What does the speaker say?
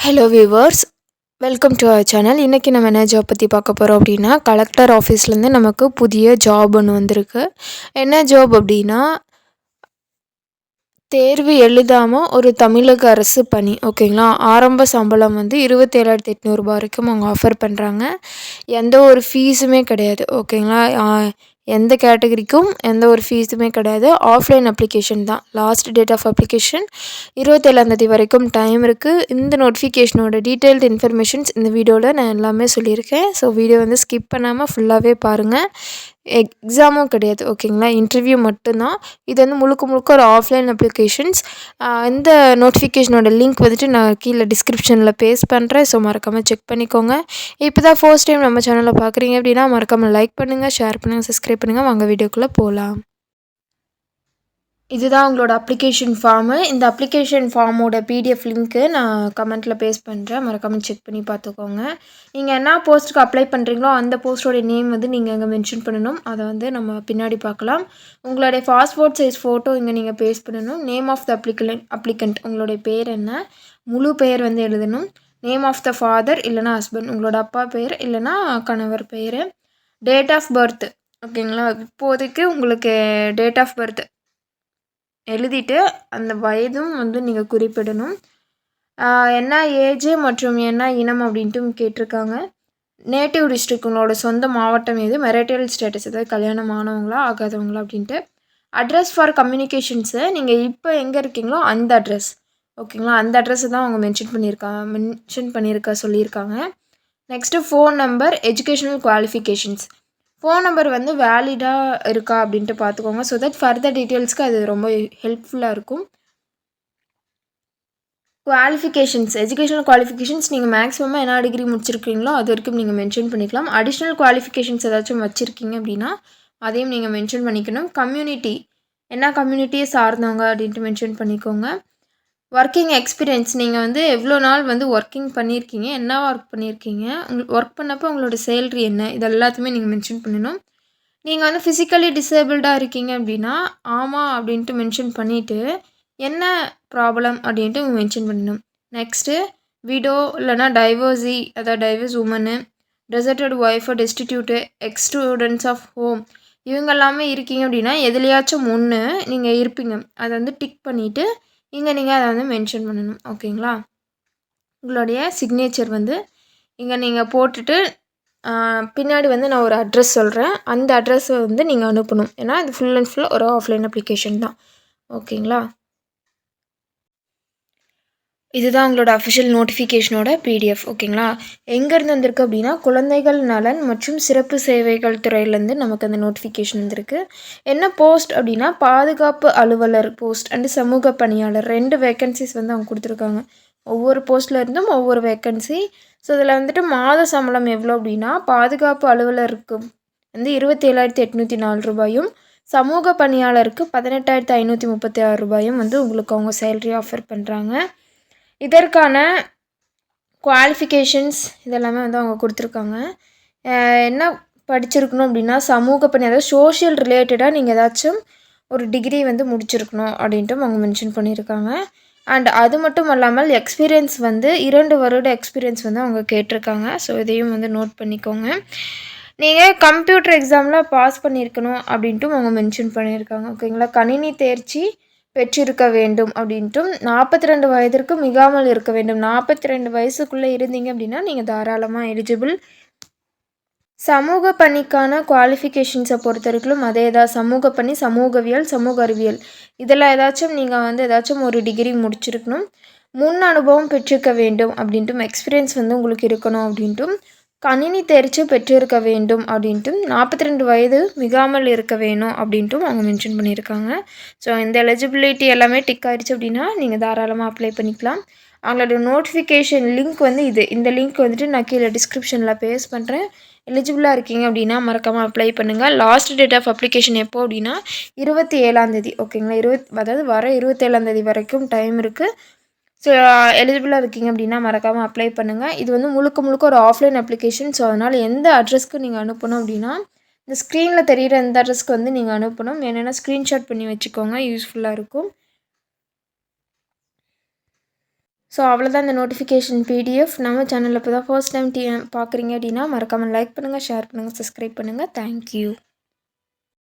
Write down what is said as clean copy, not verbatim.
Hello viewers, welcome to our channel. இன்றைக்கி நம்ம என்ன ஜாப் பற்றி பார்க்க போகிறோம் அப்படின்னா, கலெக்டர் ஆஃபீஸ்லேருந்து நமக்கு புதிய ஜாப் ஒன்று வந்திருக்கு. என்ன ஜாப் அப்படின்னா, தேர்வு எழுதாமல் ஒரு தமிழக அரசு பணி. ஓகேங்களா. ஆரம்ப சம்பளம் வந்து 27,800 வரைக்கும் அவங்க ஆஃபர் பண்ணுறாங்க. எந்த ஒரு ஃபீஸுமே கிடையாது. ஓகேங்களா. எந்த கேட்டகரிக்கும் எந்த ஒரு ஃபீஸுமே கிடையாது. ஆஃப்லைன் அப்ளிகேஷன் தான். லாஸ்ட் டேட் ஆஃப் அப்ளிகேஷன் 27ஆம் வரைக்கும் டைம் இருக்குது. இந்த நோட்டிஃபிகேஷனோட டீட்டெயில்டு இன்ஃபர்மேஷன்ஸ் இந்த வீடியோவில் நான் எல்லாமே சொல்லியிருக்கேன். ஸோ வீடியோ வந்து ஸ்கிப் பண்ணாமல் ஃபுல்லாகவே பாருங்கள். எக்ஸாமும் கிடையாது. ஓகேங்களா. இன்டர்வியூ மட்டும்தான். இது வந்து முழுக்க ஒரு ஆஃப்லைன் அப்ளிகேஷன்ஸ். இந்த நோட்டிஃபிகேஷனோட லிங்க் வந்துட்டு நான் கீழே டிஸ்கிரிப்ஷனில் பேஸ்ட் பண்ணுறேன். ஸோ மறக்காமல் செக் பண்ணிக்கோங்க. இப்போ தான் ஃபர்ஸ்ட் டைம் நம்ம சேனலை பார்க்குறீங்க அப்படின்னா மறக்காமல் லைக் பண்ணுங்கள், ஷேர் பண்ணுங்கள், சப்ஸ்கிரைப் பண்ணுங்கள். வாங்க வீடியோக்குள்ளே போகலாம். இதுதான் உங்களோட அப்ளிகேஷன் ஃபார்மு. இந்த அப்ளிகேஷன் ஃபார்மோட பிடிஎஃப் லிங்க்கு நான் கமெண்ட்டில் பேஸ்ட் பண்ணுறேன். மறக்காமல் செக் பண்ணி பார்த்துக்கோங்க. நீங்கள் என்ன போஸ்ட்டுக்கு அப்ளை பண்ணுறீங்களோ அந்த போஸ்ட்டோட நேம் வந்து நீங்கள் இங்கே மென்ஷன் பண்ணணும். அதை வந்து நம்ம பின்னாடி பார்க்கலாம். உங்களுடைய பாஸ்போர்ட் சைஸ் ஃபோட்டோ இங்கே நீங்கள் பேஸ்ட் பண்ணணும். நேம் ஆஃப் த அப்ளிகண்ட் உங்களுடைய பேர் என்ன, முழு பெயர் வந்து எழுதணும். நேம் ஆஃப் த ஃபாதர் இல்லைனா ஹஸ்பண்ட், உங்களோட அப்பா பேர் இல்லைனா கணவர் பெயர். Date of birth. ஓகேங்களா. இப்போதைக்கு உங்களுக்கு டேட் ஆஃப் பர்த் எழுதிட்டு அந்த வயதும் வந்து நீங்கள் குறிப்பிடணும். என்ன ஏஜ் மற்றும் என்ன இனம் அப்படின்ட்டு கேட்டிருக்காங்க. நேட்டிவ் டிஸ்ட்ரிக்ட் உங்களோட சொந்த மாவட்டம் எது, மெரிட்டல் ஸ்டேட்டஸ் அதாவது கல்யாணம் ஆனவங்களா ஆகாதவங்களா அப்படின்ட்டு. அட்ரஸ் ஃபார் கம்யூனிகேஷன்ஸு நீங்கள் இப்போ எங்கே இருக்கீங்களோ அந்த அட்ரஸ். ஓகேங்களா. அந்த அட்ரஸை தான் அவங்க மென்ஷன் பண்ணியிருக்க சொல்லியிருக்காங்க. Next phone number, educational qualifications. Phone number வந்து வேலிடாக இருக்கா அப்படின்ட்டு பார்த்துக்கோங்க. ஸோ தட் ஃபர்தர் டீட்டெயில்ஸ்க்கு அது ரொம்ப ஹெல்ப்ஃபுல்லாக இருக்கும். குவாலிஃபிகேஷன்ஸ், எஜுகேஷனல் குவாலிஃபிகேஷன்ஸ் நீங்கள் மேக்ஸிமமாக என்ன டிகிரி முடிச்சிருக்கீங்களோ அது வரைக்கும் நீங்கள் மென்ஷன் பண்ணிக்கலாம். அடிஷ்னல் குவாலிஃபிகேஷன்ஸ் ஏதாச்சும் வச்சுருக்கீங்க அப்படின்னா அதையும் நீங்கள் மென்ஷன் பண்ணிக்கணும். கம்யூனிட்டி, என்ன கம்யூனிட்டியை சார்ந்தவங்க அப்படின்ட்டு மென்ஷன் பண்ணிக்கோங்க. ஒர்க்கிங் எக்ஸ்பீரியன்ஸ், நீங்கள் வந்து எவ்வளோ நாள் வந்து ஒர்க்கிங் பண்ணியிருக்கீங்க, என்ன ஒர்க் பண்ணியிருக்கீங்க, ஒர்க் பண்ணப்போ உங்களோட சேல்ரி என்ன, இது எல்லாத்தையுமே நீங்கள் மென்ஷன் பண்ணணும். நீங்கள் வந்து ஃபிசிக்கலி டிசேபிள்டாக இருக்கீங்க அப்படின்னா ஆமாம் அப்படின்ட்டு மென்ஷன் பண்ணிவிட்டு என்ன ப்ராப்ளம் அப்படின்ட்டு மென்ஷன் பண்ணணும். நெக்ஸ்ட்டு விடோ இல்லைனா டைவர்ஸி, அதாவது divorce woman, deserted wife, destitute, ex students of home, இவங்க எல்லாமே இருக்கீங்க அப்படின்னா எதுலையாச்சும் ஒன்று நீங்கள் இருப்பீங்க. அதை வந்து டிக் பண்ணிவிட்டு இங்கே நீங்கள் அதை வந்து மென்ஷன் பண்ணணும். ஓகேங்களா. உங்களுடைய சிக்னேச்சர் வந்து இங்கே நீங்கள் போட்டுட்டு பின்னாடி வந்து நான் ஒரு அட்ரஸ் சொல்கிறேன். அந்த அட்ரஸை வந்து நீங்கள் அனுப்பணும். ஏன்னா இது ஃபுல் அண்ட் ஃபுல் ஒரு ஆஃப்லைன் அப்ளிகேஷன் தான். ஓகேங்களா. இதுதான் உங்களோட அஃபிஷியல் நோட்டிஃபிகேஷனோட பிடிஎஃப். ஓகேங்களா. எங்கேருந்து வந்திருக்கு அப்படின்னா குழந்தைகள் நலன் மற்றும் சிறப்பு சேவைகள் துறையிலேருந்து நமக்கு அந்த நோட்டிஃபிகேஷன் வந்திருக்கு. என்ன போஸ்ட் அப்படின்னா பாதுகாப்பு அலுவலர் போஸ்ட் அண்டு சமூக பணியாளர் 2 வேக்கன்சிஸ் வந்து அவங்க கொடுத்துருக்காங்க. ஒவ்வொரு போஸ்ட்டில் இருந்தும் ஒவ்வொரு வேக்கன்சி. ஸோ இதில் வந்துட்டு மாத சம்பளம் எவ்வளோ அப்படின்னா பாதுகாப்பு அலுவலருக்கு வந்து 27,804 ரூபாயும், சமூக பணியாளருக்கு 18,536 ரூபாயும் வந்து உங்களுக்கு அவங்க சேலரி ஆஃபர் பண்ணுறாங்க. இதற்கான குவாலிஃபிகேஷன்ஸ் இதெல்லாமே வந்து அவங்க கொடுத்துருக்காங்க. என்ன படிச்சிருக்கணும் அப்படின்னா சமூக பணி, அதாவது சோஷியல் ரிலேட்டடாக நீங்கள் ஏதாச்சும் ஒரு டிகிரி வந்து முடிச்சிருக்கணும் அப்படின்ட்டு அவங்க மென்ஷன் பண்ணியிருக்காங்க. அண்ட் அது மட்டும் இல்லாமல் எக்ஸ்பீரியன்ஸ் வந்து 2 வருட எக்ஸ்பீரியன்ஸ் வந்து அவங்க கேட்டிருக்காங்க. ஸோ இதையும் வந்து நோட் பண்ணிக்கோங்க. நீங்கள் கம்ப்யூட்டர் எக்ஸாமில் பாஸ் பண்ணியிருக்கணும் அப்படின்ட்டும் அவங்க மென்ஷன் பண்ணியிருக்காங்க. ஓகேங்களா. கணினி தேர்ச்சி பெற்றிருக்க வேண்டும் அப்படின்ட்டும் 42 வயதிற்கு மிகாமல் இருக்க வேண்டும். 42 வயசுக்குள்ளே இருந்தீங்க அப்படின்னா நீங்கள் தாராளமாக எலிஜிபிள். சமூக பணிக்கான குவாலிஃபிகேஷன்ஸை பொறுத்த வரைக்கும் அதே தான். சமூக பணி, சமூகவியல், சமூக அறிவியல் இதில் ஏதாச்சும் நீங்கள் வந்து ஏதாச்சும் ஒரு டிகிரி முடிச்சிருக்கணும். முன் அனுபவம் பெற்றிருக்க வேண்டும் அப்படின்ட்டும், எக்ஸ்பீரியன்ஸ் வந்து உங்களுக்கு இருக்கணும் அப்படின்ட்டும், கணினி தேர்ச்சி பெற்றிருக்க வேண்டும் அப்படின்ட்டும், 42 வயது மிகாமல் இருக்க வேணும் அப்படின்ட்டும் அவங்க மென்ஷன் பண்ணியிருக்காங்க. ஸோ இந்த எலிஜிபிலிட்டி எல்லாமே டிக் ஆகிடுச்சு அப்படின்னா நீங்கள் தாராளமாக அப்ளை பண்ணிக்கலாம். அவங்களோட நோட்டிஃபிகேஷன் லிங்க் வந்து இந்த லிங்க் வந்துட்டு நான் கீழே டிஸ்கிரிப்ஷனில் பேஸ்ட் பண்ணுறேன். எலிஜிபிளாக இருக்கீங்க அப்படின்னா மறக்காமல் அப்ளை பண்ணுங்கள். லாஸ்ட் டேட் ஆஃப் அப்ளிகேஷன் எப்போ அப்படின்னா 27ஆம். ஓகேங்களா. அதாவது வர 27ஆம் வரைக்கும் டைம் இருக்குது. ஸோ எலிஜிபிளாக இருக்கீங்க அப்படின்னா மறக்காமல் அப்ளை பண்ணுங்கள். இது வந்து முழுக்க ஒரு ஆஃப்லைன் அப்ளிகேஷன். ஸோ அதனால் எந்த அட்ரஸ்க்கு நீங்கள் அனுப்பணும் அப்படின்னா இந்த ஸ்க்ரீனில் தெரிகிற எந்த அட்ரஸ்க்கு வந்து நீங்கள் அனுப்பணும். என்னென்னா ஸ்க்ரீன்ஷாட் பண்ணி வச்சுக்கோங்க, யூஸ்ஃபுல்லாக இருக்கும். ஸோ அவ்வளோதான் இந்த நோட்டிஃபிகேஷன் பிடிஎஃப். நம்ம சேனலில் இப்போ தான் ஃபர்ஸ்ட் டைம் பார்க்குறீங்க அப்படின்னா மறக்காமல் லைக் பண்ணுங்கள், ஷேர் பண்ணுங்கள், சப்ஸ்கிரைப் பண்ணுங்கள். தேங்க்யூ.